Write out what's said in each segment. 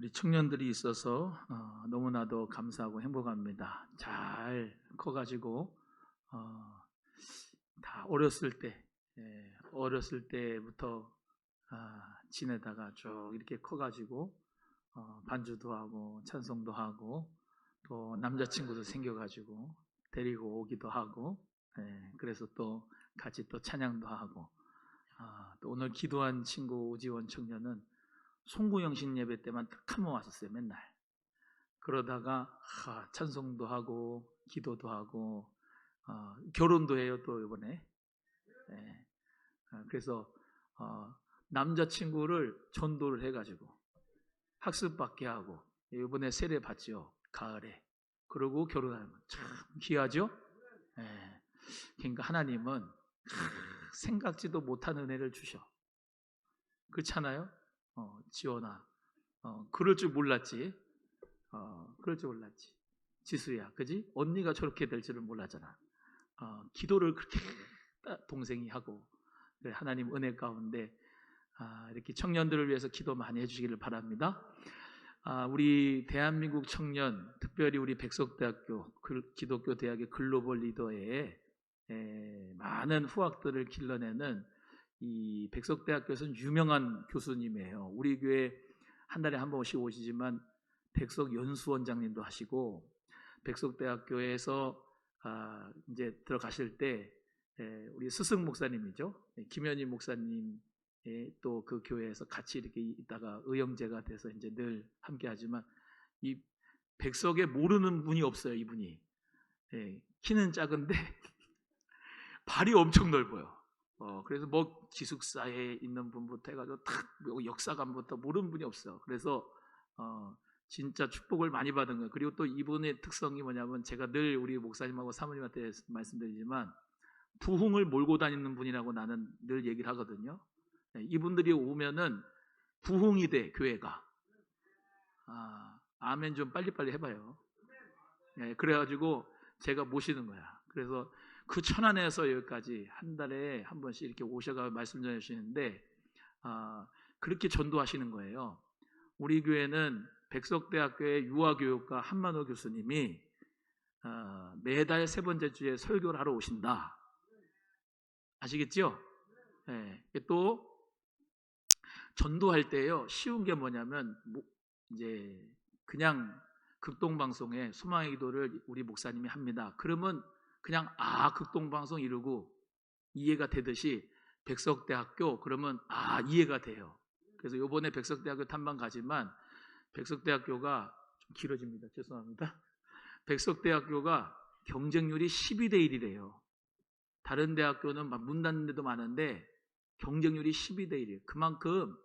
우리 청년들이 있어서 너무나도 감사하고 행복합니다. 잘 커가지고 다 어렸을 때부터 지내다가 쭉 이렇게 커가지고 반주도 하고 찬송도 하고 또 남자친구도 생겨가지고 데리고 오기도 하고 그래서 또 같이 또 찬양도 하고 또 오늘 기도한 친구 오지원 청년은 송구영신 예배 때만 딱 한 번 왔었어요. 맨날 그러다가 찬송도 하고 기도도 하고 결혼도 해요. 또 이번에 그래서 남자친구를 전도를 해가지고 학습받게 하고 이번에 세례 받죠. 가을에. 그러고 결혼하는 거 참 귀하죠. 그러니까 하나님은 생각지도 못한 은혜를 주셔. 그렇잖아요. 지원아, 그럴 줄 몰랐지. 그럴 줄 몰랐지. 지수야, 그지? 언니가 저렇게 될 줄은 몰랐잖아. 기도를 그렇게 동생이 하고 그래, 하나님 은혜 가운데 이렇게 청년들을 위해서 기도 많이 해주시기를 바랍니다. 우리 대한민국 청년, 특별히 우리 백석대학교 기독교 대학의 글로벌 리더에 많은 후학들을 길러내는 이 백석대학교에서는 유명한 교수님이에요. 우리 교회 한 달에 한 번씩 오시지만 백석 연수원장님도 하시고 백석대학교에서 이제 들어가실 때 우리 스승 목사님이죠. 김현희 목사님 또 그 교회에서 같이 이렇게 있다가 의형제가 돼서 이제 늘 함께하지만 이 백석에 모르는 분이 없어요. 이분이 키는 작은데 발이 엄청 넓어요. 그래서 뭐 기숙사에 있는 분부터 해가지고 탁 역사관부터 모르는 분이 없어요. 그래서 진짜 축복을 많이 받은 거예요. 그리고 또 이분의 특성이 뭐냐면 제가 늘 우리 목사님하고 사모님한테 말씀드리지만 부흥을 몰고 다니는 분이라고 나는 늘 얘기를 하거든요. 이분들이 오면은 부흥이 돼 교회가. 아멘 좀 빨리빨리 해봐요. 그래가지고 제가 모시는 거야. 그래서 그 천안에서 여기까지 한 달에 한 번씩 이렇게 오셔가 말씀 전해주시는데 그렇게 전도하시는 거예요. 우리 교회는 백석대학교의 유아교육과 한만호 교수님이 매달 세 번째 주에 설교를 하러 오신다. 아시겠죠? 또 전도할 때요 쉬운 게 뭐냐면 이제 그냥 극동방송에 소망의 기도를 우리 목사님이 합니다. 그러면 그냥 극동방송 이러고 이해가 되듯이 백석대학교 그러면 이해가 돼요. 그래서 요번에 백석대학교 탐방 가지만 백석대학교가 좀 길어집니다. 죄송합니다. 백석대학교가 경쟁률이 12대 1이래요. 다른 대학교는 막 문 닫는 데도 많은데 경쟁률이 12대 1이에요. 그만큼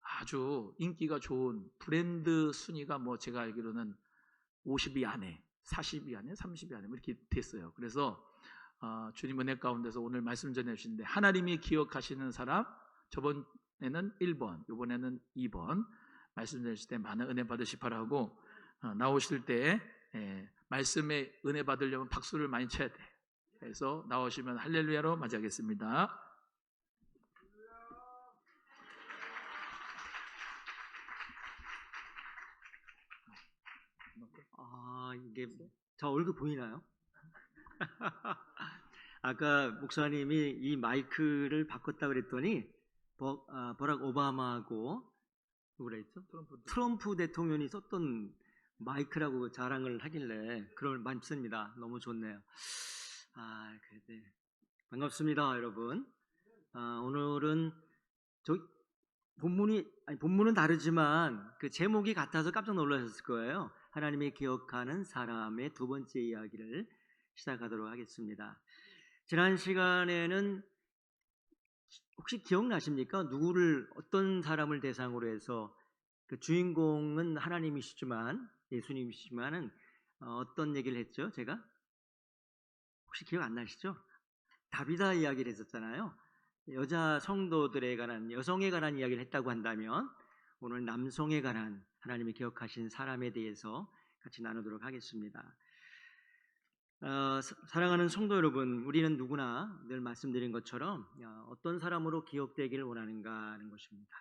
아주 인기가 좋은 브랜드 순위가 뭐 제가 알기로는 50위 안에, 40위 안에, 30위 안에 이렇게 됐어요. 그래서 주님 은혜 가운데서 오늘 말씀 전해주시는데 하나님이 기억하시는 사람 저번에는 1번, 이번에는 2번 말씀 전해주실 때 많은 은혜 받으시 바라고 나오실 때 말씀에 은혜 받으려면 박수를 많이 쳐야 돼. 그래서 나오시면 할렐루야로 맞이하겠습니다. 이게 저 얼굴 보이나요? 아까 목사님이 이 마이크를 바꿨다 그랬더니 버락 오바마하고 누구라 했죠? 트럼프 대통령이 썼던 마이크라고 자랑을 하길래 그걸 많습니다. 너무 좋네요. 그래. 반갑습니다, 여러분. 오늘은 본문은 다르지만 그 제목이 같아서 깜짝 놀라셨을 거예요. 하나님이 기억하는 사람의 두 번째 이야기를 시작하도록 하겠습니다. 지난 시간에는 혹시 기억나십니까? 어떤 사람을 대상으로 해서 그 주인공은 하나님이시지만 예수님이시지만은 어떤 얘기를 했죠? 제가 혹시 기억 안 나시죠? 다비다 이야기를 했었잖아요. 여자 성도들에 관한, 여성에 관한 이야기를 했다고 한다면 오늘 남성에 관한 하나님이 기억하신 사람에 대해서 같이 나누도록 하겠습니다. 사랑하는 성도 여러분, 우리는 누구나 늘 말씀드린 것처럼 어떤 사람으로 기억되기를 원하는가 하는 것입니다.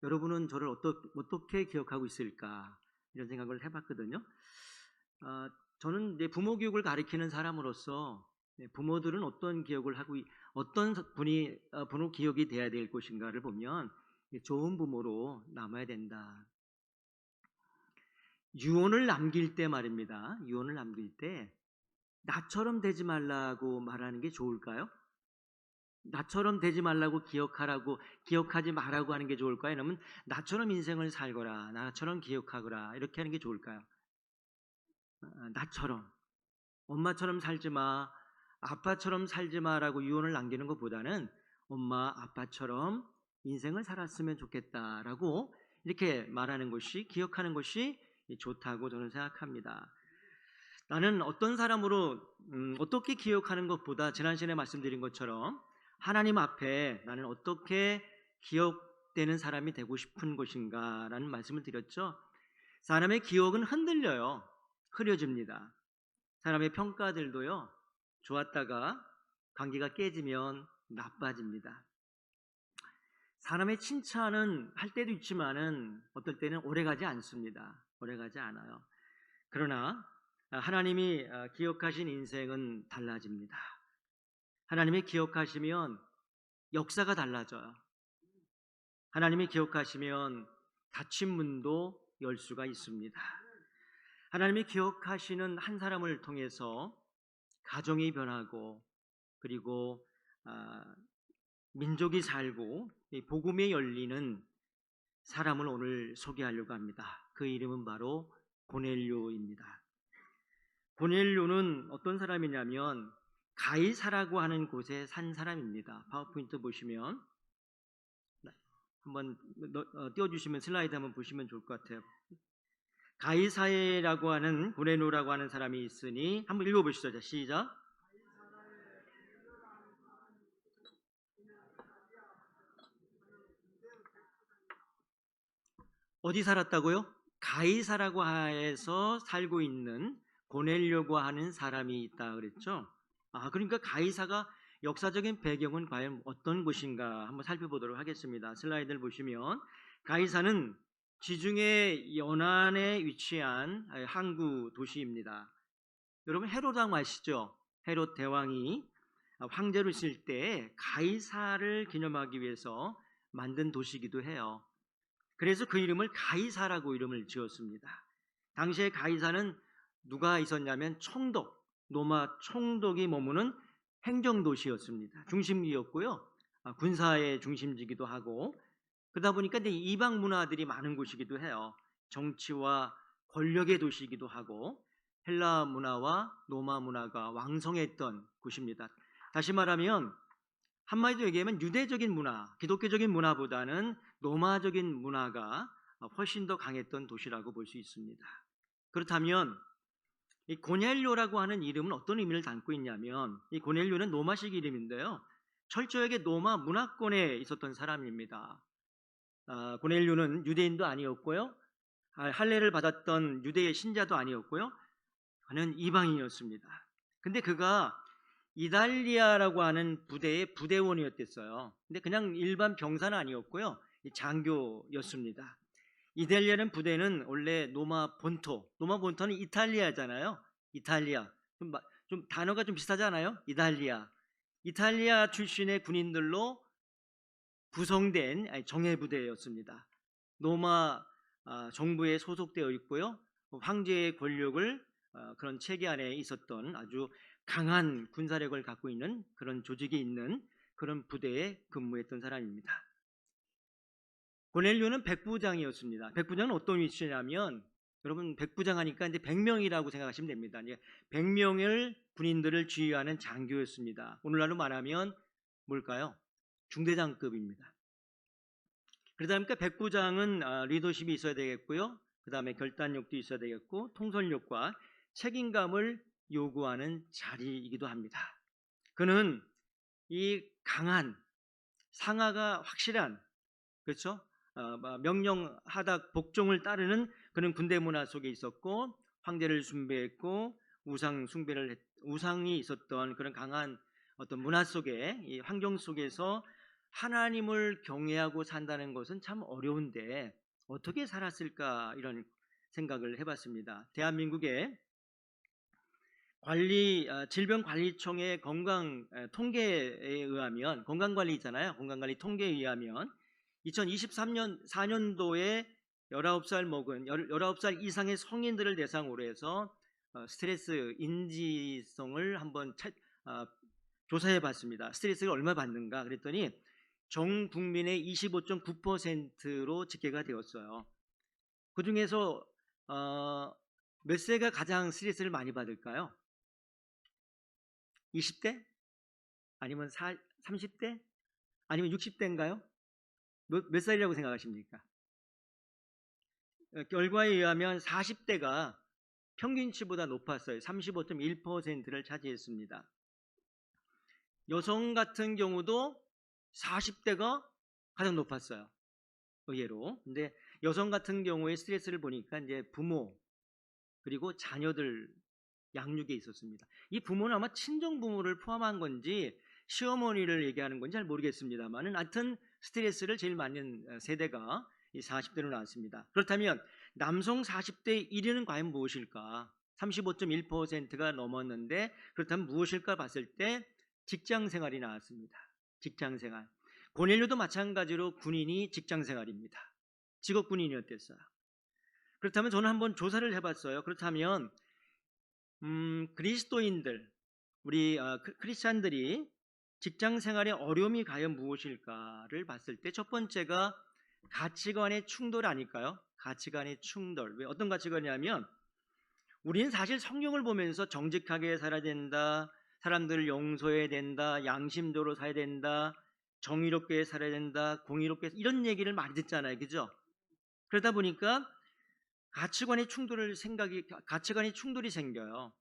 여러분은 저를 어떻게 기억하고 있을까? 이런 생각을 해봤거든요. 저는 이제 부모 교육을 가르치는 사람으로서 부모들은 어떤 기억을 하고 어떤 분이 부모 기억이 돼야 될 것인가를 보면 좋은 부모로 남아야 된다. 유언을 남길 때 말입니다. 유언을 남길 때 나처럼 되지 말라고 말하는 게 좋을까요? 나처럼 되지 말라고 기억하지 말라고 하는 게 좋을까요? 아니면 나처럼 인생을 살거라, 나처럼 기억하거라 이렇게 하는 게 좋을까요? 나처럼, 엄마처럼 살지 마, 아빠처럼 살지 마라고 유언을 남기는 것보다는 엄마, 아빠처럼 인생을 살았으면 좋겠다라고 이렇게 말하는 것이, 기억하는 것이 좋다고 저는 생각합니다. 나는 어떤 사람으로 어떻게 기억하는 것보다 지난 시간에 말씀드린 것처럼 하나님 앞에 나는 어떻게 기억되는 사람이 되고 싶은 것인가 라는 말씀을 드렸죠. 사람의 기억은 흔들려요. 흐려집니다. 사람의 평가들도요, 좋았다가 관계가 깨지면 나빠집니다. 사람의 칭찬은 할 때도 있지만은 어떨 때는 오래가지 않습니다. 오래가지 않아요. 그러나 하나님이 기억하신 인생은 달라집니다. 하나님이 기억하시면 역사가 달라져요. 하나님이 기억하시면 닫힌 문도 열 수가 있습니다. 하나님이 기억하시는 한 사람을 통해서 가정이 변하고 그리고 민족이 살고 복음이 열리는 사람을 오늘 소개하려고 합니다. 그 이름은 바로 고넬료입니다. 고넬료는 어떤 사람이냐면 가이사라고 하는 곳에 산 사람입니다. 파워포인트 보시면 한번 띄워주시면 슬라이드 한번 보시면 좋을 것 같아요. 가이사라고 하는 고넬료라고 하는 사람이 있으니 한번 읽어보시죠. 자, 시작. 어디 살았다고요? 가이사라고 해서 살고 있는 고넬료고 하는 사람이 있다 그랬죠. 그러니까 가이사가 역사적인 배경은 과연 어떤 곳인가 한번 살펴보도록 하겠습니다. 슬라이드를 보시면 가이사는 지중해 연안에 위치한 항구 도시입니다. 여러분 헤롯 왕 아시죠? 헤롯 대왕이 황제로 있을 때 가이사를 기념하기 위해서 만든 도시이기도 해요. 그래서 그 이름을 가이사라고 이름을 지었습니다. 당시에 가이사는 누가 있었냐면 로마 총독이 머무는 행정도시였습니다. 중심지였고요. 군사의 중심지기도 하고 그러다 보니까 이방 문화들이 많은 곳이기도 해요. 정치와 권력의 도시이기도 하고 헬라 문화와 로마 문화가 왕성했던 곳입니다. 다시 말하면 한마디로 얘기하면 유대적인 문화, 기독교적인 문화보다는 로마적인 문화가 훨씬 더 강했던 도시라고 볼 수 있습니다. 그렇다면 이 고넬료라고 하는 이름은 어떤 의미를 담고 있냐면 이 고넬료는 로마식 이름인데요. 철저하게 로마 문화권에 있었던 사람입니다. 고넬료는 유대인도 아니었고요. 할례를 받았던 유대의 신자도 아니었고요. 그는 이방인이었습니다. 근데 그가 이달리아라고 하는 부대의 부대원이었댔어요. 근데 그냥 일반 병사는 아니었고요. 장교였습니다. 이달리아는 부대는 원래 로마 본토는 이탈리아잖아요. 이탈리아. 좀 단어가 좀 비슷하지 않아요? 이탈리아 출신의 군인들로 구성된 정예부대였습니다. 로마 정부에 소속되어 있고요. 황제의 권력을 그런 체계 안에 있었던 아주 강한 군사력을 갖고 있는 그런 조직이 있는 그런 부대에 근무했던 사람입니다. 고넬료는 백부장이었습니다. 백부장은 어떤 위치냐면 여러분 백부장 하니까 이제 100명이라고 생각하시면 됩니다. 100명을 군인들을 지휘하는 장교였습니다. 오늘날로 말하면 뭘까요? 중대장급입니다. 그러다 보니까 백부장은 리더십이 있어야 되겠고요. 그 다음에 결단력도 있어야 되겠고 통솔력과 책임감을 요구하는 자리이기도 합니다. 그는 이 강한 상하가 확실한 그렇죠? 명령하다 복종을 따르는 그런 군대 문화 속에 있었고 황제를 숭배했고 우상이 있었던 그런 강한 어떤 문화 속에 이 환경 속에서 하나님을 경외하고 산다는 것은 참 어려운데 어떻게 살았을까 이런 생각을 해봤습니다. 대한민국의 질병관리청의 건강 통계에 의하면 건강관리 있잖아요. 건강관리 통계에 의하면 2023년 19살 이상의 성인들을 대상으로 해서 스트레스 인지성을 한번 조사해 봤습니다. 스트레스를 얼마 받는가 그랬더니 전 국민의 25.9%로 집계가 되었어요. 그 중에서 몇 세가 가장 스트레스를 많이 받을까요? 20대? 아니면 30대? 아니면 60대인가요? 몇 살이라고 생각하십니까? 결과에 의하면 40대가 평균치보다 높았어요. 35.1%를 차지했습니다. 여성 같은 경우도 40대가 가장 높았어요. 의외로. 근데 여성 같은 경우에 스트레스를 보니까 이제 부모 그리고 자녀들 양육에 있었습니다. 이 부모는 아마 친정 부모를 포함한 건지 시어머니를 얘기하는 건지 잘 모르겠습니다만은 하여튼 스트레스를 제일 많은 세대가 이 40대로 나왔습니다. 그렇다면 남성 40대 1위는 과연 무엇일까? 35.1%가 넘었는데 그렇다면 무엇일까 봤을 때 직장 생활이 나왔습니다. 직장 생활. 고넬료도 마찬가지로 군인이 직장 생활입니다. 직업 군인이었댔어요. 그렇다면 저는 한번 조사를 해봤어요. 그렇다면 그리스도인들, 우리 크리스찬들이 직장 생활의 어려움이 과연 무엇일까를 봤을 때 첫 번째가 가치관의 충돌 아닐까요? 가치관의 충돌. 왜 어떤 가치관이냐면 우리는 사실 성경을 보면서 정직하게 살아야 된다, 사람들을 용서해야 된다, 양심적으로 살아야 된다, 정의롭게 살아야 된다, 공의롭게 이런 얘기를 많이 듣잖아요, 그죠? 그러다 보니까 가치관의 충돌이 생겨요.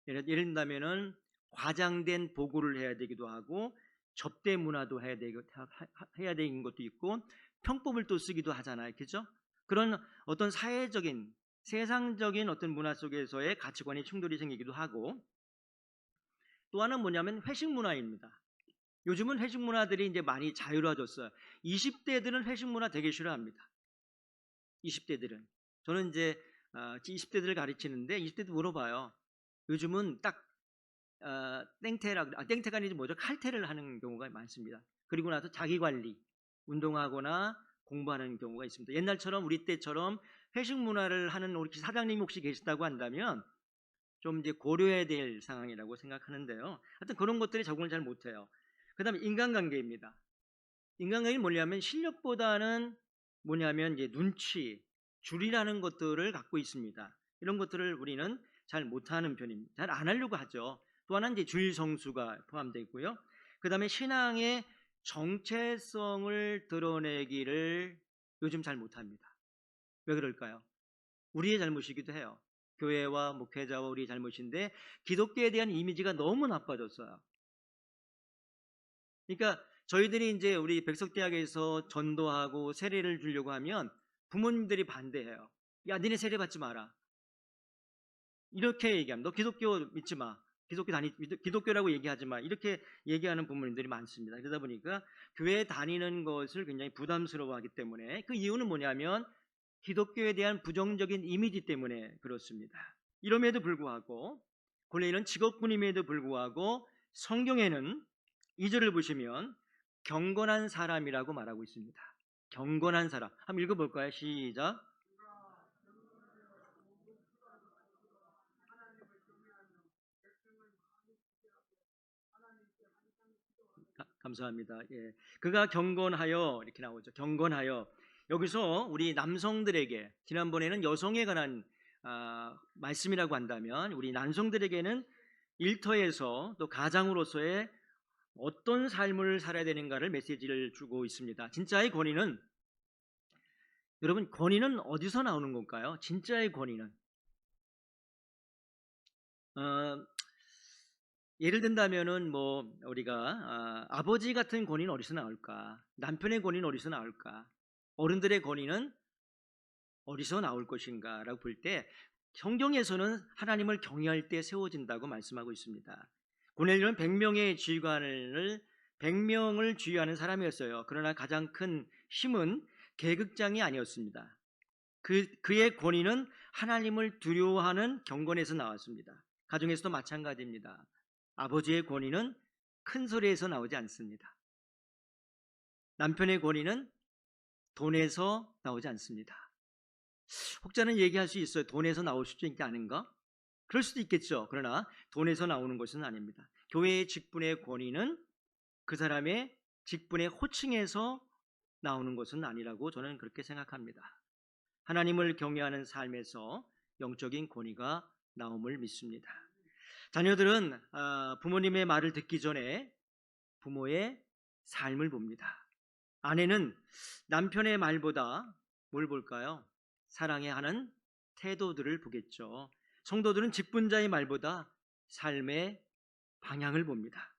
예를 든다면은 과장된 보고를 해야 되기도 하고 접대 문화도 해야 되는 것도 있고 평법을 또 쓰기도 하잖아요, 그죠? 그런 어떤 사회적인 세상적인 어떤 문화 속에서의 가치관의 충돌이 생기기도 하고 또 하나는 뭐냐면 회식 문화입니다. 요즘은 회식 문화들이 이제 많이 자유로워졌어요. 20대들은 회식 문화 되게 싫어합니다. 20대들은. 저는 이제 20대들을 가르치는데 20대들 물어봐요. 요즘은 딱 땡태가 아니지 뭐죠? 칼퇴를 하는 경우가 많습니다. 그리고 나서 자기관리, 운동하거나 공부하는 경우가 있습니다. 옛날처럼 우리 때처럼 회식 문화를 하는 우리 사장님이 혹시 계시다고 한다면 좀 이제 고려해야 될 상황이라고 생각하는데요. 하여튼 그런 것들이 적응을 잘 못해요. 그 다음에 인간관계입니다. 인간관계는 뭐냐면 실력보다는 뭐냐면 이제 눈치, 줄이라는 것들을 갖고 있습니다. 이런 것들을 우리는 잘 못하는 편입니다. 잘 안 하려고 하죠. 또 하나는 이제 주의 성수가 포함되어 있고요. 그 다음에 신앙의 정체성을 드러내기를 요즘 잘 못합니다. 왜 그럴까요? 우리의 잘못이기도 해요. 교회와 목회자와 우리의 잘못인데 기독교에 대한 이미지가 너무 나빠졌어요. 그러니까 저희들이 이제 우리 백석대학에서 전도하고 세례를 주려고 하면 부모님들이 반대해요. 야, 니네 세례 받지 마라. 이렇게 얘기합니다. 너 기독교 믿지 마. 기독교라고 얘기하지 마. 이렇게 얘기하는 부모님들이 많습니다. 그러다 보니까 교회 다니는 것을 굉장히 부담스러워하기 때문에 그 이유는 뭐냐면 기독교에 대한 부정적인 이미지 때문에 그렇습니다. 이럼에도 불구하고 본래는 직업군임에도 불구하고 성경에는 2절을 보시면 경건한 사람이라고 말하고 있습니다. 경건한 사람. 한번 읽어볼까요? 시작. 감사합니다. 예. 그가 경건하여 이렇게 나오죠. 경건하여. 여기서 우리 남성들에게 지난번에는 여성에 관한 말씀이라고 한다면 우리 남성들에게는 일터에서 또 가장으로서의 어떤 삶을 살아야 되는가를 메시지를 주고 있습니다. 진짜의 권위는 여러분 권위는 어디서 나오는 걸까요? 진짜의 권위는 예를 든다면은 뭐 우리가 아버지 같은 권위는 어디서 나올까? 남편의 권위는 어디서 나올까? 어른들의 권위는 어디서 나올 것인가라고 볼 때 성경에서는 하나님을 경외할 때 세워진다고 말씀하고 있습니다. 고넬료는 100명의 지휘관을 100명을 주유하는 사람이었어요. 그러나 가장 큰 힘은 계급장이 아니었습니다. 그의 권위는 하나님을 두려워하는 경건에서 나왔습니다. 가정에서도 마찬가지입니다. 아버지의 권위는 큰 소리에서 나오지 않습니다. 남편의 권위는 돈에서 나오지 않습니다. 혹자는 얘기할 수 있어요. 돈에서 나올 수도 있지 않은가? 그럴 수도 있겠죠. 그러나 돈에서 나오는 것은 아닙니다. 교회의 직분의 권위는 그 사람의 직분의 호칭에서 나오는 것은 아니라고 저는 그렇게 생각합니다. 하나님을 경외하는 삶에서 영적인 권위가 나옴을 믿습니다. 자녀들은 부모님의 말을 듣기 전에 부모의 삶을 봅니다. 아내는 남편의 말보다 뭘 볼까요? 사랑해 하는 태도들을 보겠죠. 성도들은 직분자의 말보다 삶의 방향을 봅니다.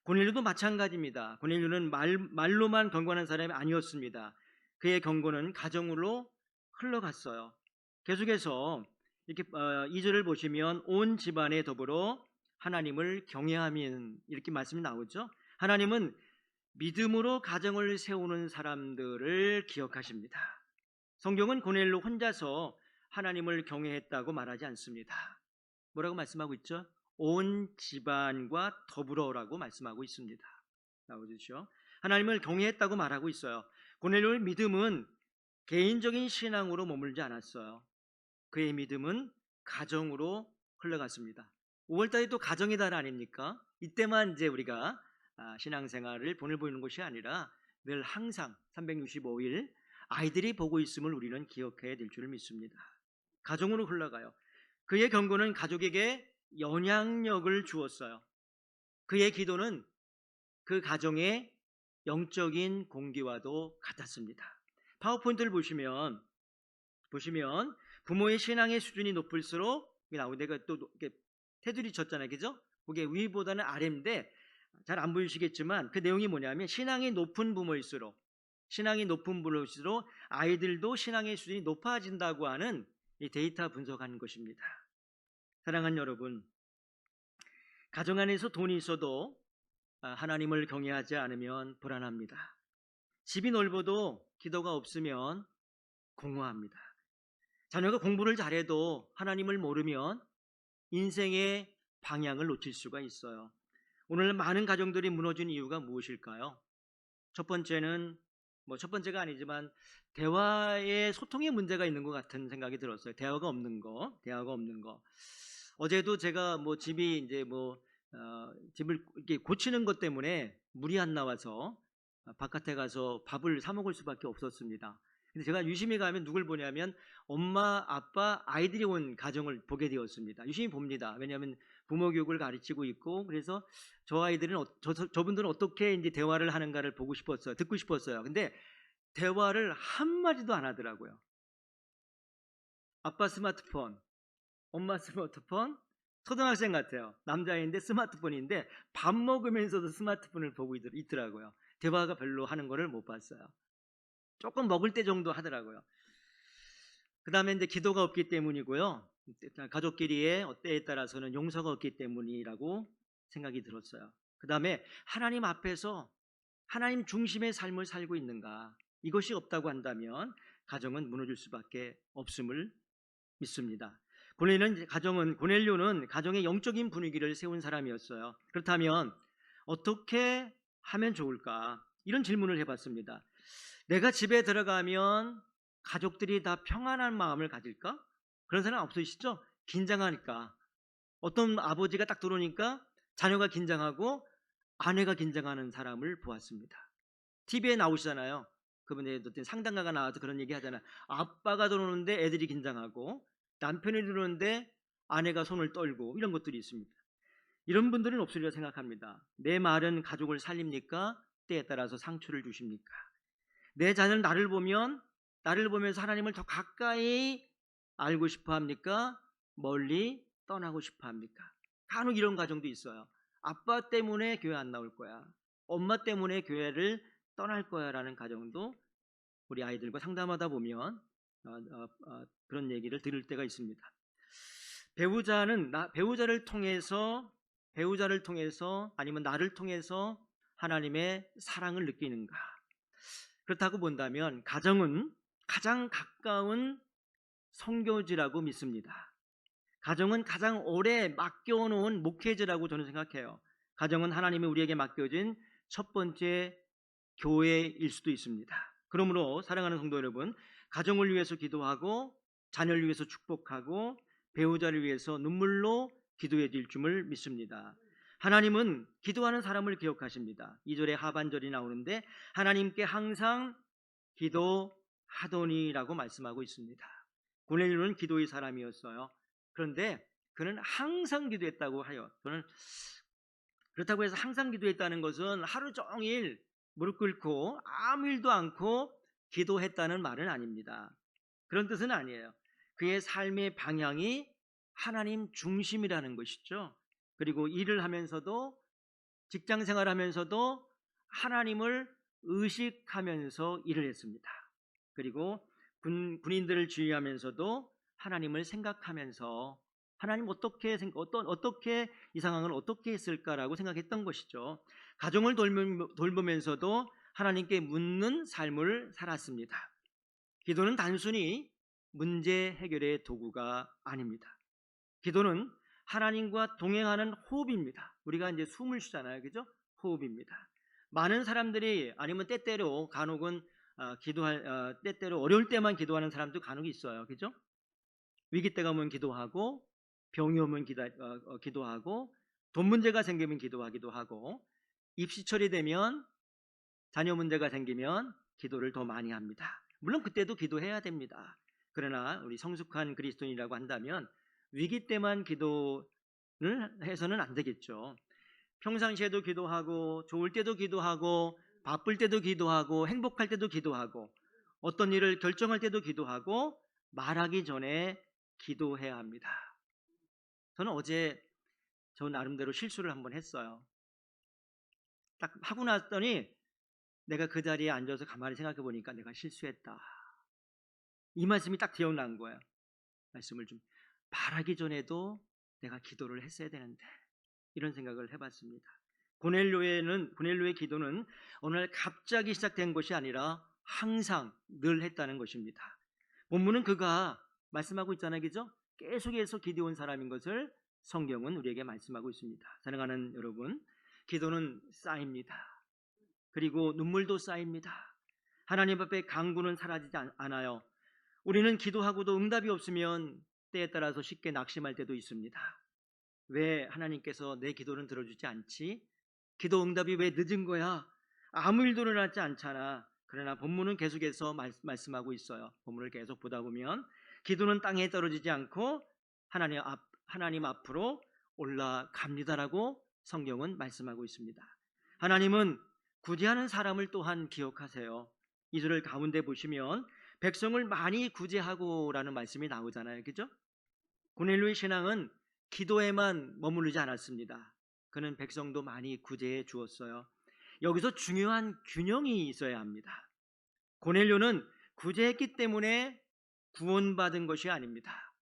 고넬료도 마찬가지입니다. 고넬료는 말로만 경건한 사람이 아니었습니다. 그의 경건은 가정으로 흘러갔어요. 계속해서 이렇게 2절을 보시면 온 집안에 더불어 하나님을 경외하면 이렇게 말씀이 나오죠. 하나님은 믿음으로 가정을 세우는 사람들을 기억하십니다. 성경은 고넬료 혼자서 하나님을 경외했다고 말하지 않습니다. 뭐라고 말씀하고 있죠? 온 집안과 더불어라고 말씀하고 있습니다. 나오죠? 하나님을 경외했다고 말하고 있어요. 고넬료의 믿음은 개인적인 신앙으로 머물지 않았어요. 그의 믿음은 가정으로 흘러갔습니다. 5월달이 또 가정의 달 아닙니까? 이때만 이제 우리가 신앙생활을 본을 보이는 것이 아니라 늘 항상 365일 아이들이 보고 있음을 우리는 기억해야 될 줄 믿습니다. 가정으로 흘러가요. 그의 경고는 가족에게 영향력을 주었어요. 그의 기도는 그 가정의 영적인 공기와도 같았습니다. 파워포인트를 보시면 부모의 신앙의 수준이 높을수록 내가 또 이렇게 테두리 쳤잖아요, 그죠? 그게 위보다는 아래인데 잘 안 보이시겠지만 그 내용이 뭐냐면 신앙이 높은 부모일수록 아이들도 신앙의 수준이 높아진다고 하는 이 데이터 분석한 것입니다. 사랑하는 여러분, 가정 안에서 돈이 있어도 하나님을 경외하지 않으면 불안합니다. 집이 넓어도 기도가 없으면 공허합니다. 자녀가 공부를 잘해도 하나님을 모르면 인생의 방향을 놓칠 수가 있어요. 오늘 많은 가정들이 무너진 이유가 무엇일까요? 첫 번째는 첫 번째가 아니지만 대화의 소통에 문제가 있는 것 같은 생각이 들었어요. 대화가 없는 거. 어제도 제가 집이 이제 집을 이렇게 고치는 것 때문에 물이 안 나와서 바깥에 가서 밥을 사 먹을 수밖에 없었습니다. 근데 제가 유심히 가면 누굴 보냐면 엄마, 아빠, 아이들이 온 가정을 보게 되었습니다. 유심히 봅니다. 왜냐하면 부모 교육을 가르치고 있고 그래서 저분들은 어떻게 이제 대화를 하는가를 보고 싶었어요. 듣고 싶었어요. 근데 대화를 한마디도 안 하더라고요. 아빠 스마트폰, 엄마 스마트폰, 초등학생 같아요. 남자인데 스마트폰인데 밥 먹으면서도 스마트폰을 보고 있더라고요. 대화가 별로 하는 거를 못 봤어요. 조금 먹을 때 정도 하더라고요. 그 다음에 이제 기도가 없기 때문이고요. 가족끼리의 때에 따라서는 용서가 없기 때문이라고 생각이 들었어요. 그 다음에 하나님 앞에서 하나님 중심의 삶을 살고 있는가, 이것이 없다고 한다면 가정은 무너질 수밖에 없음을 믿습니다. 고넬료는 가정의 영적인 분위기를 세운 사람이었어요. 그렇다면 어떻게 하면 좋을까? 이런 질문을 해봤습니다. 내가 집에 들어가면 가족들이 다 평안한 마음을 가질까? 그런 사람 없으시죠? 긴장하니까. 어떤 아버지가 딱 들어오니까 자녀가 긴장하고 아내가 긴장하는 사람을 보았습니다. TV에 나오시잖아요. 그분의 어떤 상담가가 나와서 그런 얘기 하잖아요. 아빠가 들어오는데 애들이 긴장하고 남편이 들어오는데 아내가 손을 떨고 이런 것들이 있습니다. 이런 분들은 없으리라 생각합니다. 내 말은 가족을 살립니까? 때에 따라서 상처를 주십니까? 내 자녀는 나를 보면서 하나님을 더 가까이 알고 싶어 합니까? 멀리 떠나고 싶어 합니까? 간혹 이런 가정도 있어요. 아빠 때문에 교회 안 나올 거야. 엄마 때문에 교회를 떠날 거야 라는 가정도 우리 아이들과 상담하다 보면 그런 얘기를 들을 때가 있습니다. 배우자를 통해서 아니면 나를 통해서 하나님의 사랑을 느끼는가? 그렇다고 본다면 가정은 가장 가까운 선교지라고 믿습니다. 가정은 가장 오래 맡겨놓은 목회지라고 저는 생각해요. 가정은 하나님이 우리에게 맡겨진 첫 번째 교회일 수도 있습니다. 그러므로 사랑하는 성도 여러분, 가정을 위해서 기도하고 자녀를 위해서 축복하고 배우자를 위해서 눈물로 기도해 드릴 줄 믿습니다. 하나님은 기도하는 사람을 기억하십니다. 2절에 하반절이 나오는데 하나님께 항상 기도하더니라고 말씀하고 있습니다. 고넬료는 기도의 사람이었어요. 그런데 그는 항상 기도했다고 하여, 저는 그렇다고 해서 항상 기도했다는 것은 하루 종일 무릎 꿇고 아무 일도 않고 기도했다는 말은 아닙니다. 그런 뜻은 아니에요. 그의 삶의 방향이 하나님 중심이라는 것이죠. 그리고 일을 하면서도 직장 생활하면서도 하나님을 의식하면서 일을 했습니다. 그리고 군인들을 지휘하면서도 하나님을 생각하면서 하나님 어떻게 이 상황을 어떻게 했을까라고 생각했던 것이죠. 가정을 돌보면서도 하나님께 묻는 삶을 살았습니다. 기도는 단순히 문제 해결의 도구가 아닙니다. 기도는 하나님과 동행하는 호흡입니다. 우리가 이제 숨을 쉬잖아요, 그죠? 호흡입니다. 많은 사람들이 아니면 때때로 간혹은 때때로 어려울 때만 기도하는 사람도 간혹 있어요, 그죠? 위기 때가 오면 기도하고 병이 오면 기도하고 돈 문제가 생기면 기도하기도 하고 입시철이 되면 자녀 문제가 생기면 기도를 더 많이 합니다. 물론 그때도 기도해야 됩니다. 그러나 우리 성숙한 그리스도인이라고 한다면 위기 때만 기도를 해서는 안 되겠죠. 평상시에도 기도하고 좋을 때도 기도하고 바쁠 때도 기도하고 행복할 때도 기도하고 어떤 일을 결정할 때도 기도하고 말하기 전에 기도해야 합니다. 저는 어제 저 나름대로 실수를 한번 했어요. 딱 하고 났더니 내가 그 자리에 앉아서 가만히 생각해 보니까 내가 실수했다. 이 말씀이 딱 기억난 거예요. 말씀을 좀 말하기 전에도 내가 기도를 했어야 되는데 이런 생각을 해봤습니다. 고넬료의 기도는 어느 날 갑자기 시작된 것이 아니라 항상 늘 했다는 것입니다. 본문은 그가 말씀하고 있잖아요, 그죠? 계속해서 기도한 사람인 것을 성경은 우리에게 말씀하고 있습니다. 사랑하는 여러분, 기도는 쌓입니다. 그리고 눈물도 쌓입니다. 하나님 앞에 간구는 사라지지 않아요. 우리는 기도하고도 응답이 없으면 때에 따라서 쉽게 낙심할 때도 있습니다. 왜 하나님께서 내 기도는 들어주지 않지? 기도 응답이 왜 늦은 거야? 아무 일도 일어나지 않잖아. 그러나 본문은 계속해서 말씀하고 있어요. 본문을 계속 보다 보면 기도는 땅에 떨어지지 않고 하나님 앞으로 올라갑니다라고 성경은 말씀하고 있습니다. 하나님은 구제하는 사람을 또한 기억하세요. 2절을 가운데 보시면 백성을 많이 구제하고라는 말씀이 나오잖아요, 그죠? 고넬료의 신앙은 기도에만 머무르지 않았습니다. 그는 백성도 많이 구제해 주었어요. 여기서 중요한 균형이 있어야 합니다. 고넬료는 구제했기 때문에 구원받은 것이 아닙니다.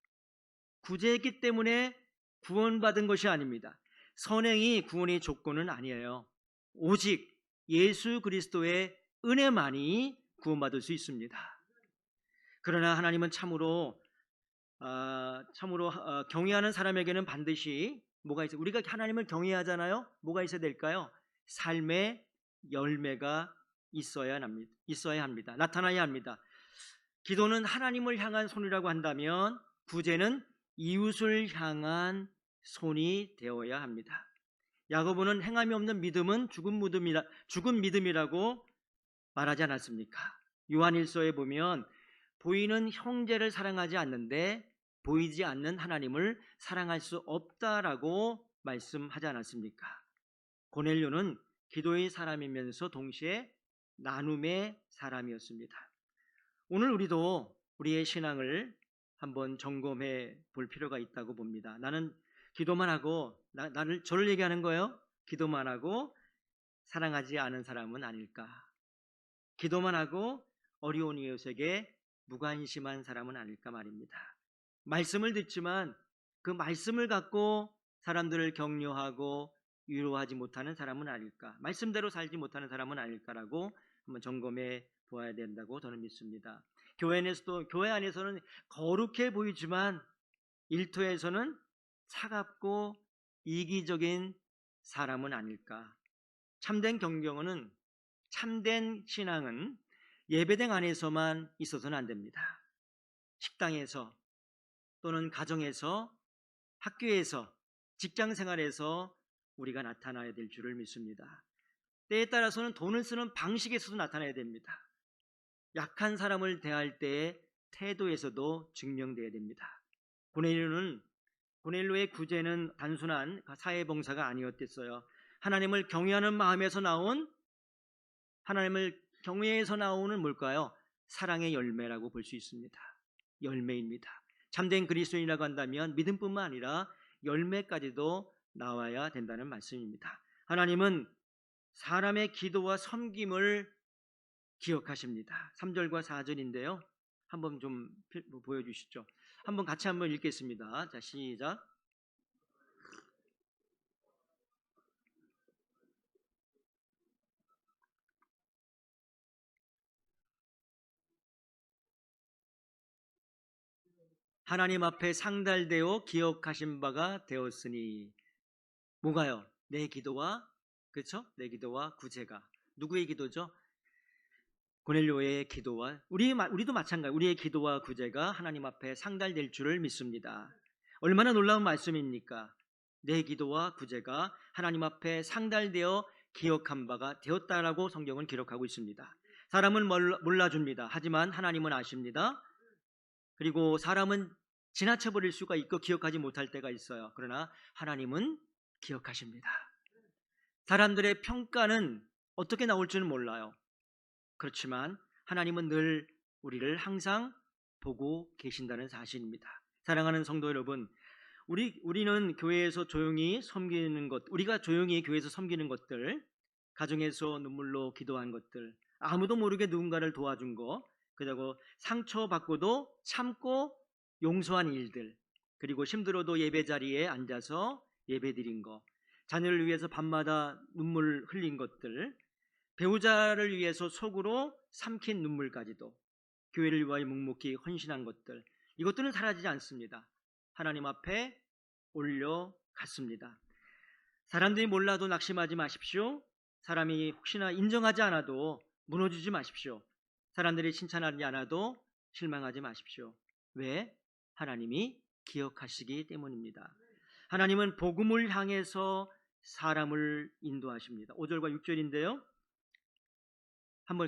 구제했기 때문에 구원받은 것이 아닙니다. 선행이 구원의 조건은 아니에요. 오직 예수 그리스도의 은혜만이 구원받을 수 있습니다. 그러나 하나님은 참으로 경외하는 사람에게는 반드시 뭐가 있어요? 우리가 하나님을 경외하잖아요. 뭐가 있어야 될까요? 삶의 열매가 있어야 합니다. 나타나야 합니다. 기도는 하나님을 향한 손이라고 한다면 구제는 이웃을 향한 손이 되어야 합니다. 야고보는 행함이 없는 믿음은 죽은 믿음이라고 말하지 않았습니까? 요한일서에 보면 보이는 형제를 사랑하지 않는데 보이지 않는 하나님을 사랑할 수 없다라고 말씀하지 않았습니까? 고넬료는 기도의 사람이면서 동시에 나눔의 사람이었습니다. 오늘 우리도 우리의 신앙을 한번 점검해 볼 필요가 있다고 봅니다. 나는 기도만 하고 저를 얘기하는 거예요. 기도만 하고 사랑하지 않은 사람은 아닐까? 기도만 하고 어려운 이웃에게 무관심한 사람은 아닐까 말입니다. 말씀을 듣지만 그 말씀을 갖고 사람들을 격려하고 위로하지 못하는 사람은 아닐까, 말씀대로 살지 못하는 사람은 아닐까라고 한번 점검해 보아야 된다고 저는 믿습니다. 교회 안에서는 거룩해 보이지만 일터에서는 차갑고 이기적인 사람은 아닐까. 참된 경경은, 참된 신앙은 예배당 안에서만 있어서는 안 됩니다. 식당에서 또는 가정에서, 학교에서, 직장 생활에서 우리가 나타나야 될 줄을 믿습니다. 때에 따라서는 돈을 쓰는 방식에서도 나타나야 됩니다. 약한 사람을 대할 때의 태도에서도 증명되어야 됩니다. 고넬료의 구제는 단순한 사회봉사가 아니었겠어요. 하나님을 경외하는 마음에서 나온, 하나님을 경외해서 나오는 뭘까요? 사랑의 열매라고 볼 수 있습니다. 열매입니다. 참된 그리스도인이라고 한다면 믿음뿐만 아니라 열매까지도 나와야 된다는 말씀입니다. 하나님은 사람의 기도와 섬김을 기억하십니다. 3절과 4절인데요. 한번 좀 보여주시죠. 한번 같이 한번 읽겠습니다. 자, 시작. 하나님 앞에 상달되어 기억하신 바가 되었으니, 뭐가요? 내 기도와, 그렇죠? 내 기도와 구제가. 누구의 기도죠? 고넬료의 기도와, 우리도 마찬가지, 우리의 기도와 구제가 하나님 앞에 상달될 줄을 믿습니다. 얼마나 놀라운 말씀입니까? 내 기도와 구제가 하나님 앞에 상달되어 기억한 바가 되었다라고 성경은 기록하고 있습니다. 사람은 몰라줍니다. 하지만 하나님은 아십니다. 그리고 사람은 지나쳐버릴 수가 있고 기억하지 못할 때가 있어요. 그러나 하나님은 기억하십니다. 사람들의 평가는 어떻게 나올지는 몰라요. 그렇지만 하나님은 늘 우리를 항상 보고 계신다는 사실입니다. 사랑하는 성도 여러분, 우리는 교회에서 조용히 섬기는 것, 우리가 조용히 교회에서 섬기는 것들, 가정에서 눈물로 기도한 것들, 아무도 모르게 누군가를 도와준 거, 그리고 상처받고도 참고 용서한 일들, 그리고 힘들어도 예배 자리에 앉아서 예배 드린 거, 자녀를 위해서 밤마다 눈물 흘린 것들, 배우자를 위해서 속으로 삼킨 눈물까지도, 교회를 위하여 묵묵히 헌신한 것들, 이것들은 사라지지 않습니다. 하나님 앞에 올려갔습니다. 사람들이 몰라도 낙심하지 마십시오. 사람이 혹시나 인정하지 않아도 무너지지 마십시오. 사람들이 칭찬하지 않아도 실망하지 마십시오. 왜? 하나님이 기억하시기 때문입니다. 하나님은 복음을 향해서 사람을 인도하십니다. 5절과 6절인데요.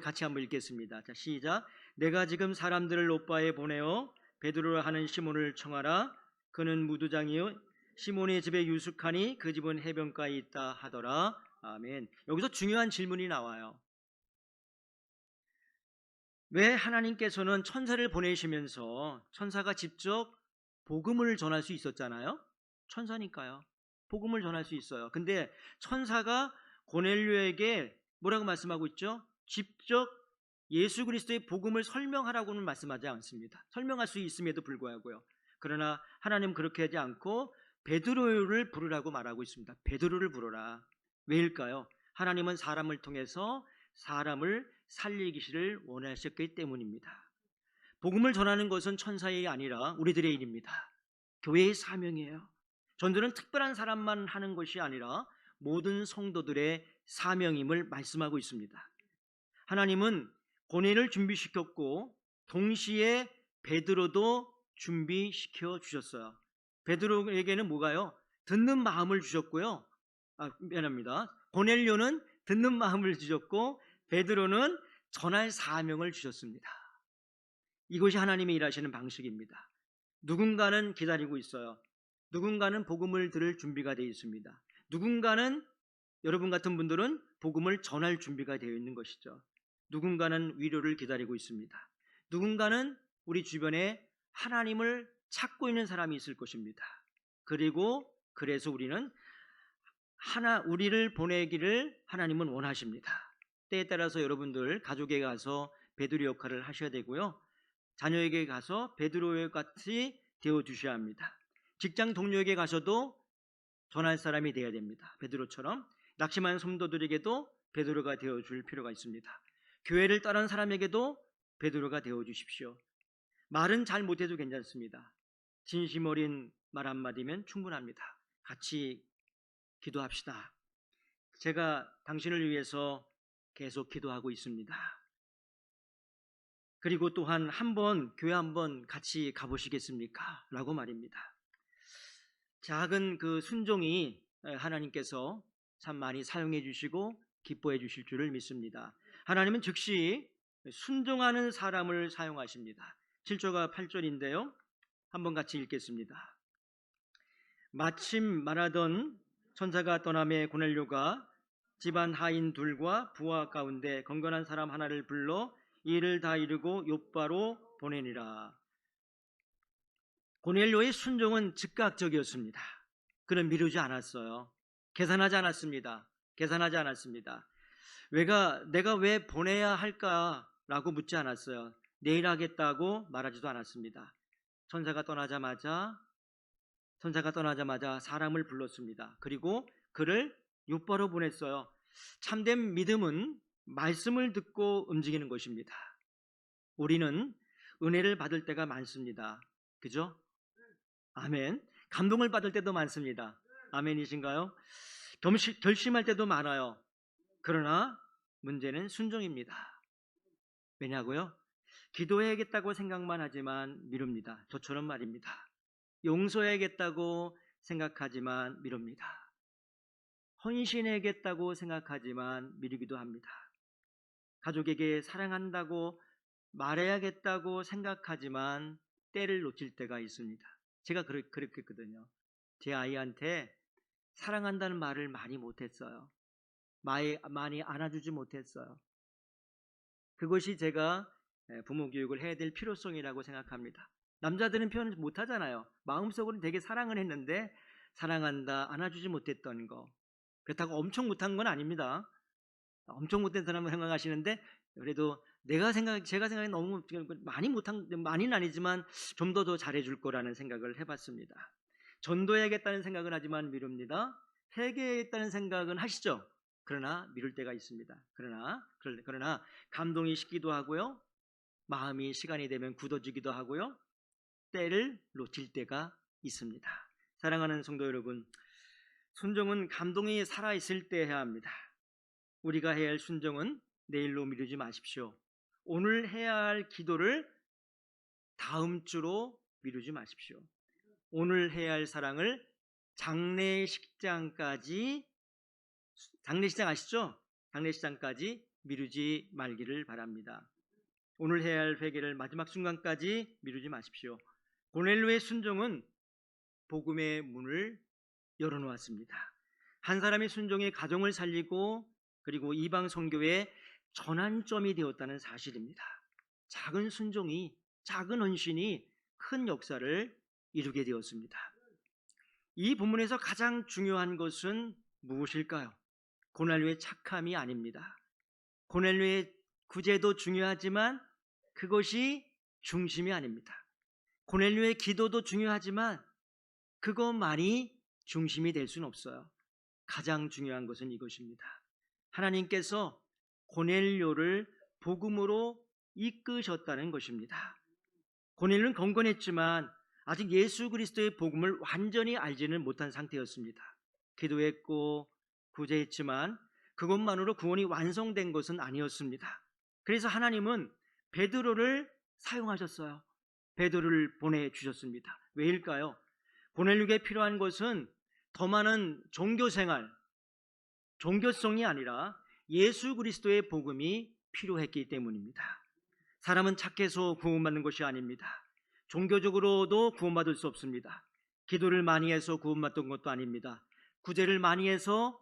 같이 한번 읽겠습니다. 자, 시작. 내가 지금 사람들을 요빠에 보내어 베드로라 하는 시몬을 청하라. 그는 무두장이요 시몬의 집에 유숙하니 그 집은 해변가에 있다 하더라. 아멘. 여기서 중요한 질문이 나와요. 왜 하나님께서는 천사를 보내시면서, 천사가 직접 복음을 전할 수 있었잖아요. 천사니까요. 복음을 전할 수 있어요. 근데 천사가 고넬료에게 뭐라고 말씀하고 있죠? 직접 예수 그리스도의 복음을 설명하라고는 말씀하지 않습니다. 설명할 수 있음에도 불구하고요. 그러나 하나님은 그렇게 하지 않고 베드로를 부르라고 말하고 있습니다. 베드로를 부르라. 왜일까요? 하나님은 사람을 통해서 사람을 살리기를 원하셨기 때문입니다. 복음을 전하는 것은 천사의 일이 아니라 우리들의 일입니다. 교회의 사명이에요. 전도는 특별한 사람만 하는 것이 아니라 모든 성도들의 사명임을 말씀하고 있습니다. 하나님은 고넬을 준비시켰고 동시에 베드로도 준비시켜 주셨어요. 베드로에게는 뭐가요? 듣는 마음을 주셨고요. 미안합니다. 고넬료는 듣는 마음을 주셨고 베드로는 전할 사명을 주셨습니다. 이것이 하나님이 일하시는 방식입니다. 누군가는 기다리고 있어요. 누군가는 복음을 들을 준비가 되어 있습니다. 누군가는, 여러분 같은 분들은 복음을 전할 준비가 되어 있는 것이죠. 누군가는 위로를 기다리고 있습니다. 누군가는 우리 주변에 하나님을 찾고 있는 사람이 있을 것입니다. 그리고 그래서 우리를 보내기를 하나님은 원하십니다. 때에 따라서 여러분들 가족에 가서 베드로 역할을 하셔야 되고요. 자녀에게 가서 베드로 같이 되어 주셔야 합니다. 직장 동료에게 가셔도 전할 사람이 되어야 됩니다. 베드로처럼 낙심한 성도들에게도 베드로가 되어줄 필요가 있습니다. 교회를 떠난 사람에게도 베드로가 되어주십시오. 말은 잘 못해도 괜찮습니다. 진심 어린 말 한마디면 충분합니다. 같이 기도합시다. 제가 당신을 위해서 계속 기도하고 있습니다. 그리고 또한 교회 한번 같이 가보시겠습니까? 라고 말입니다. 작은 그 순종이 하나님께서 참 많이 사용해 주시고 기뻐해 주실 줄을 믿습니다. 하나님은 즉시 순종하는 사람을 사용하십니다. 7절과 8절인데요. 한번 같이 읽겠습니다. 마침 말하던 천사가 떠남에 고넬료가 집안 하인 둘과 부하 가운데 건건한 사람 하나를 불러 이 일을 다 이루고 욥바로 보내니라. 고넬료의 순종은 즉각적이었습니다. 그는 미루지 않았어요. 계산하지 않았습니다. 내가 왜 보내야 할까라고 묻지 않았어요. 내일 하겠다고 말하지도 않았습니다. 천사가 떠나자마자 사람을 불렀습니다. 그리고 그를 욥바로 보냈어요. 참된 믿음은 말씀을 듣고 움직이는 것입니다. 우리는 은혜를 받을 때가 많습니다. 그죠? 아멘. 감동을 받을 때도 많습니다. 아멘이신가요? 결심할 때도 많아요. 그러나 문제는 순종입니다. 왜냐고요? 기도해야겠다고 생각만 하지만 미룹니다. 저처럼 말입니다. 용서해야겠다고 생각하지만 미룹니다. 헌신해야겠다고 생각하지만 미루기도 합니다. 가족에게 사랑한다고 말해야겠다고 생각하지만 때를 놓칠 때가 있습니다. 제가 그랬거든요. 제 아이한테 사랑한다는 말을 많이 못했어요. 많이 안아주지 못했어요. 그것이 제가 부모 교육을 해야 될 필요성이라고 생각합니다. 남자들은 표현을 못하잖아요. 마음속으로는 되게 사랑을 했는데 사랑한다, 안아주지 못했던 거. 그렇다고 엄청 못한 건 아닙니다. 엄청 못된 사람을 생각하시는데 그래도 제가 생각에 너무 많이는 아니지만 좀 더 잘해줄 거라는 생각을 해봤습니다. 전도해야겠다는 생각은 하지만 미룹니다. 회개해야겠다는 생각은 하시죠. 그러나 미룰 때가 있습니다. 그러나 감동이 식기도 하고요. 마음이 시간이 되면 굳어지기도 하고요. 때를 놓칠 때가 있습니다. 사랑하는 성도 여러분, 순종은 감동이 살아있을 때 해야 합니다. 우리가 해야 할 순종은 내일로 미루지 마십시오. 오늘 해야 할 기도를 다음 주로 미루지 마십시오. 오늘 해야 할 사랑을 장례식장 아시죠? 장례식장까지 미루지 말기를 바랍니다. 오늘 해야 할 회개를 마지막 순간까지 미루지 마십시오. 고넬료의 순종은 복음의 문을 열어놓았습니다. 한 사람의 순종이 가정을 살리고 그리고 이방 선교의 전환점이 되었다는 사실입니다. 작은 순종이, 작은 헌신이 큰 역사를 이루게 되었습니다. 이 본문에서 가장 중요한 것은 무엇일까요? 고넬료의 착함이 아닙니다. 고넬료의 구제도 중요하지만 그것이 중심이 아닙니다. 고넬료의 기도도 중요하지만 그것만이 중심이 될 수는 없어요. 가장 중요한 것은 이것입니다. 하나님께서 고넬료를 복음으로 이끄셨다는 것입니다. 고넬료는 건건했지만 아직 예수 그리스도의 복음을 완전히 알지는 못한 상태였습니다. 기도했고 구제했지만 그것만으로 구원이 완성된 것은 아니었습니다. 그래서 하나님은 베드로를 사용하셨어요. 베드로를 보내주셨습니다. 왜일까요? 고넬료에게 필요한 것은 더 많은 종교생활, 종교성이 아니라 예수 그리스도의 복음이 필요했기 때문입니다. 사람은 착해서 구원받는 것이 아닙니다. 종교적으로도 구원받을 수 없습니다. 기도를 많이 해서 구원받던 것도 아닙니다. 구제를 많이 해서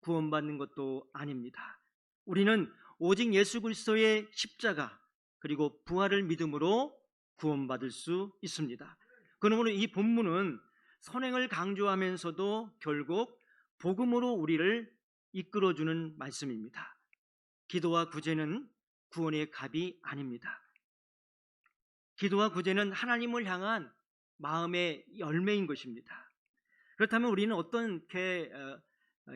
구원받는 것도 아닙니다. 우리는 오직 예수 그리스도의 십자가 그리고 부활을 믿음으로 구원받을 수 있습니다. 그러므로 이 본문은 선행을 강조하면서도 결국 복음으로 우리를 이끌어주는 말씀입니다. 기도와 구제는 구원의 값이 아닙니다. 기도와 구제는 하나님을 향한 마음의 열매인 것입니다. 그렇다면 우리는 어떻게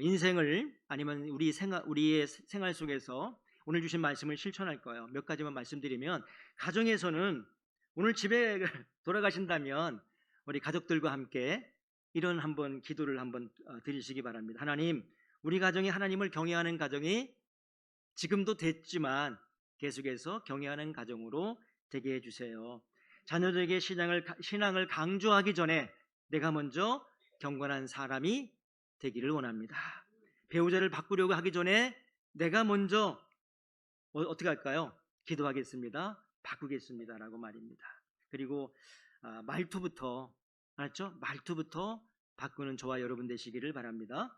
인생을 아니면 우리의 생활 속에서 오늘 주신 말씀을 실천할 거예요. 몇 가지만 말씀드리면, 가정에서는 오늘 집에 돌아가신다면 우리 가족들과 함께 이런 한번 기도를 한번 드리시기 바랍니다. 하나님, 우리 가정이 하나님을 경외하는 가정이 지금도 됐지만 계속해서 경외하는 가정으로 되게 해주세요. 자녀들에게 신앙을 강조하기 전에 내가 먼저 경건한 사람이 되기를 원합니다. 배우자를 바꾸려고 하기 전에 내가 먼저 어떻게 할까요? 기도하겠습니다. 바꾸겠습니다라고 말입니다. 그리고 말투부터, 알았죠? 말투부터 바꾸는 저와 여러분 되시기를 바랍니다.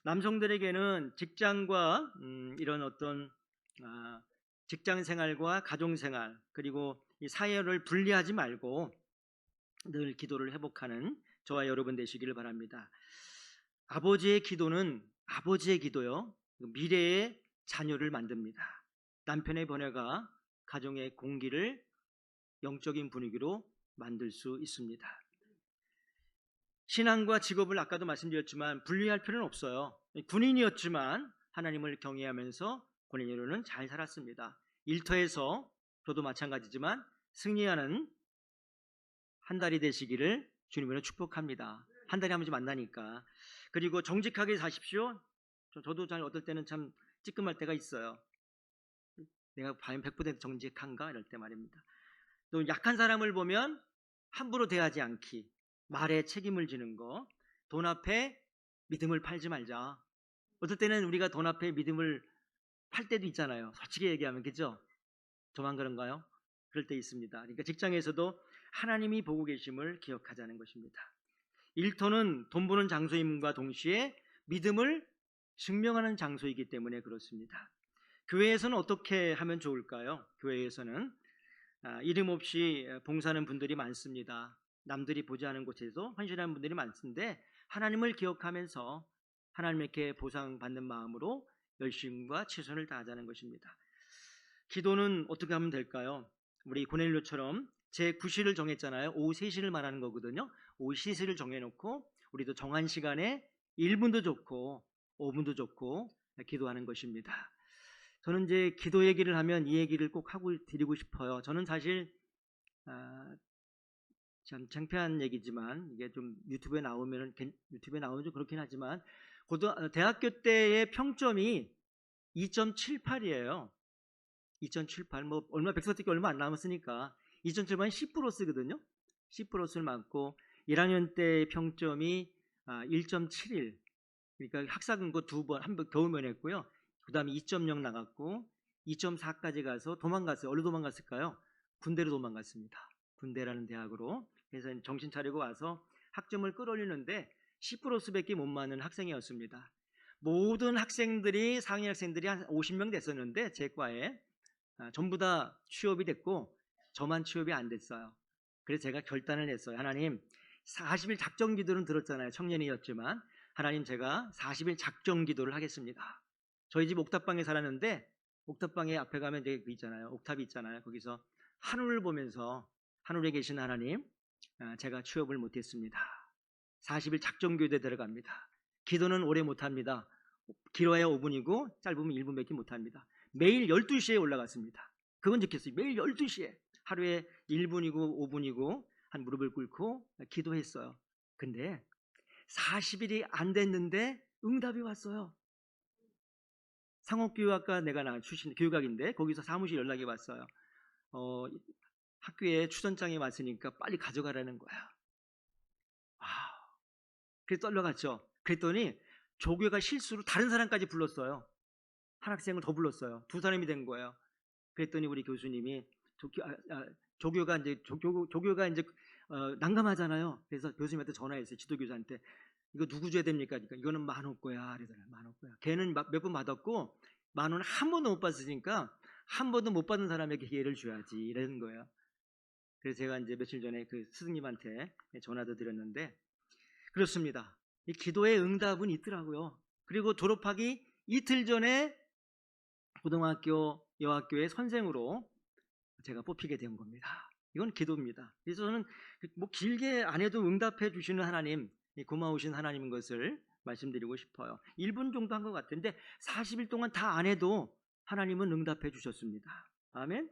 남성들에게는 직장과 이런 어떤 직장 생활과 가정 생활, 그리고 이 사회를 분리하지 말고 늘 기도를 회복하는 저와 여러분 되시기를 바랍니다. 아버지의 기도요, 미래의 자녀를 만듭니다. 남편의 번뇌가 가정의 공기를 영적인 분위기로 만들 수 있습니다. 신앙과 직업을 아까도 말씀드렸지만 분리할 필요는 없어요. 군인이었지만 하나님을 경외하면서 군인으로는 잘 살았습니다. 일터에서 저도 마찬가지지만 승리하는 한 달이 되시기를 주님으로 축복합니다. 한 달에 한 번씩 만나니까. 그리고 정직하게 사십시오. 저도 잘 어떨 때는 참 찌끔할 때가 있어요. 내가 과연 100% 정직한가 이럴 때 말입니다. 또 약한 사람을 보면 함부로 대하지 않기, 말에 책임을 지는 거, 돈 앞에 믿음을 팔지 말자. 어떨 때는 우리가 돈 앞에 믿음을 팔 때도 있잖아요. 솔직히 얘기하면, 그죠? 저만 그런가요? 그럴 때 있습니다. 그러니까 직장에서도 하나님이 보고 계심을 기억하자는 것입니다. 일터는 돈 버는 장소임과 동시에 믿음을 증명하는 장소이기 때문에 그렇습니다. 교회에서는 어떻게 하면 좋을까요? 교회에서는 이름 없이 봉사하는 분들이 많습니다. 남들이 보지 않은 곳에서 헌신하는 분들이 많은데, 하나님을 기억하면서 하나님께 보상받는 마음으로 열심과 최선을 다하자는 것입니다. 기도는 어떻게 하면 될까요? 우리 고넬료처럼 제9시를 정했잖아요. 오후 3시를 말하는 거거든요. 오후 3시를 정해놓고 우리도 정한 시간에 1분도 좋고 5분도 좋고 기도하는 것입니다. 저는 이제 기도 얘기를 하면 이 얘기를 꼭 하고 드리고 싶어요. 저는 사실 참 창피한 얘기지만, 이게 좀 유튜브에 나오면 좀 그렇긴 하지만, 대학교 때의 평점이 2.78이에요. 2.78, 뭐 얼마 백서특기 얼마 안 남았으니까 2.78은 C 플러스거든요. C 플러스를 맞고 1학년 때 평점이 1.71. 그러니까 학사금고 2번, 한 번 겨우 면했고요. 그 다음에 2.0 나갔고 2.4까지 가서 도망갔어요. 어디로 도망갔을까요? 군대로 도망갔습니다. 군대라는 대학으로. 그래서 정신 차리고 와서 학점을 끌어올리는데 C 플러스밖에 못 맞는 학생이었습니다. 모든 학생들이, 상위 학생들이 한 50명 됐었는데 제 과에 전부 다 취업이 됐고 저만 취업이 안 됐어요. 그래서 제가 결단을 했어요. 하나님, 40일 작정 기도는 들었잖아요. 청년이었지만 하나님, 제가 40일 작정 기도를 하겠습니다. 저희 집 옥탑방에 살았는데 옥탑방에 앞에 가면 이제 그 있잖아요. 옥탑이 있잖아요. 거기서 하늘을 보면서, 하늘에 계신 하나님, 제가 취업을 못했습니다. 40일 작정 기도에 들어갑니다. 기도는 오래 못합니다. 길어야 5분이고 짧으면 1분밖에 못합니다. 매일 12시에 올라갔습니다. 그건 지켰어요. 매일 12시에 하루에 1분이고 5분이고 한 무릎을 꿇고 기도했어요. 근데 40일이 안 됐는데 응답이 왔어요. 상업교육학과 내가 출신 교육학인데 거기서 사무실 연락이 왔어요. 학교에 추천장이 왔으니까 빨리 가져가라는 거야. 그래서 떨려갔죠. 그랬더니 조교가 실수로 다른 사람까지 불렀어요. 한 학생을 더 불렀어요. 2사람이 된 거예요. 그랬더니 우리 교수님이 조교가 이제 난감하잖아요. 그래서 교수님한테 전화했어요. 지도교사한테. 이거 누구 줘야 됩니까? 그러니까 이거는 만원 거야. 그러더라고요. 만원 거야. 걔는 몇 번 받았고 만원 한 번도 못 받았으니까 한 번도 못 받은 사람에게 기회를 줘야지. 이러는 거예요. 그래서 제가 이제 며칠 전에 그 스승님한테 전화도 드렸는데, 그렇습니다. 이 기도의 응답은 있더라고요. 그리고 졸업하기 이틀 전에 고등학교 여학교의 선생으로 제가 뽑히게 된 겁니다. 이건 기도입니다. 그래서 저는 뭐 길게 안 해도 응답해 주시는 하나님, 고마우신 하나님인 것을 말씀드리고 싶어요. 1분 정도 한 것 같은데 40일 동안 다 안 해도 하나님은 응답해 주셨습니다. 아멘.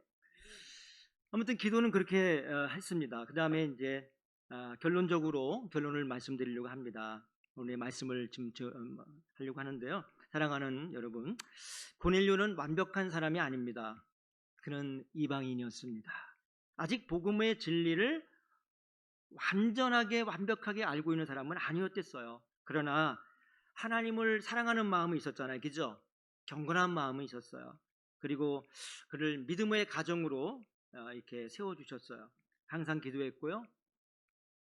아무튼 기도는 그렇게 했습니다. 그 다음에 이제 결론적으로 결론을 말씀드리려고 합니다. 오늘 말씀을 지금 하려고 하는데요. 사랑하는 여러분, 고넬료는 완벽한 사람이 아닙니다. 그는 이방인이었습니다. 아직 복음의 진리를 완벽하게 알고 있는 사람은 아니었겠어요. 그러나 하나님을 사랑하는 마음이 있었잖아요. 그죠? 경건한 마음이 있었어요. 그리고 그를 믿음의 가정으로 이렇게 세워주셨어요. 항상 기도했고요.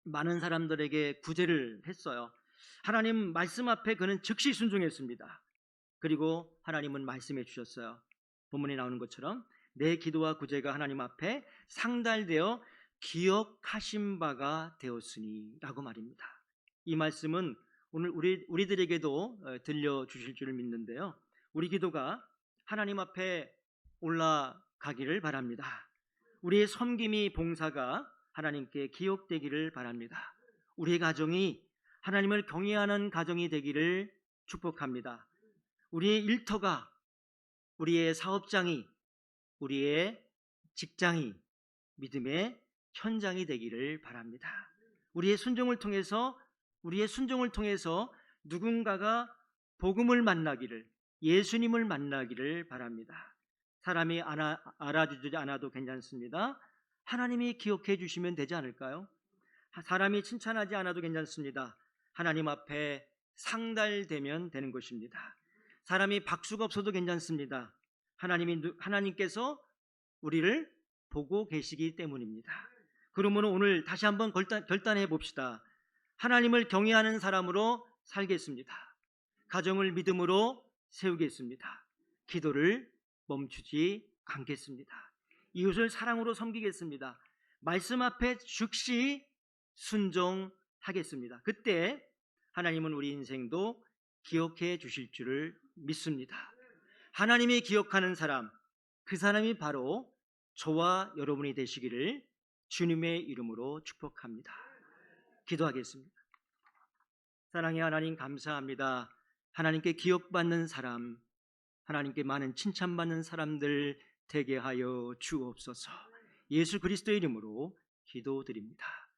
많은 사람들에게 구제를 했어요. 하나님 말씀 앞에 그는 즉시 순종했습니다. 그리고 하나님은 말씀해 주셨어요. 본문에 나오는 것처럼 내 기도와 구제가 하나님 앞에 상달되어 기억하신 바가 되었으니 라고 말입니다. 이 말씀은 오늘 우리들에게도 들려주실 줄 믿는데요. 우리 기도가 하나님 앞에 올라가기를 바랍니다. 우리의 섬김이 봉사가 하나님께 기억되기를 바랍니다. 우리의 가정이 하나님을 경외하는 가정이 되기를 축복합니다. 우리의 일터가, 우리의 사업장이, 우리의 직장이 믿음의 현장이 되기를 바랍니다. 우리의 순종을 통해서 누군가가 복음을 만나기를, 예수님을 만나기를 바랍니다. 사람이 알아주지 않아도 괜찮습니다. 하나님이 기억해 주시면 되지 않을까요? 사람이 칭찬하지 않아도 괜찮습니다. 하나님 앞에 상달되면 되는 것입니다. 사람이 박수가 없어도 괜찮습니다. 하나님께서 우리를 보고 계시기 때문입니다. 그러므로 오늘 다시 한번 결단해 봅시다. 하나님을 경외하는 사람으로 살겠습니다. 가정을 믿음으로 세우겠습니다. 기도를 멈추지 않겠습니다. 이웃을 사랑으로 섬기겠습니다. 말씀 앞에 즉시 순종하겠습니다. 그때 하나님은 우리 인생도 기억해 주실 줄을 믿습니다. 하나님이 기억하는 사람, 그 사람이 바로 저와 여러분이 되시기를 주님의 이름으로 축복합니다. 기도하겠습니다. 사랑의 하나님, 감사합니다. 하나님께 기억받는 사람, 하나님께 많은 칭찬받는 사람들 되게 하여 주옵소서. 예수 그리스도의 이름으로 기도드립니다.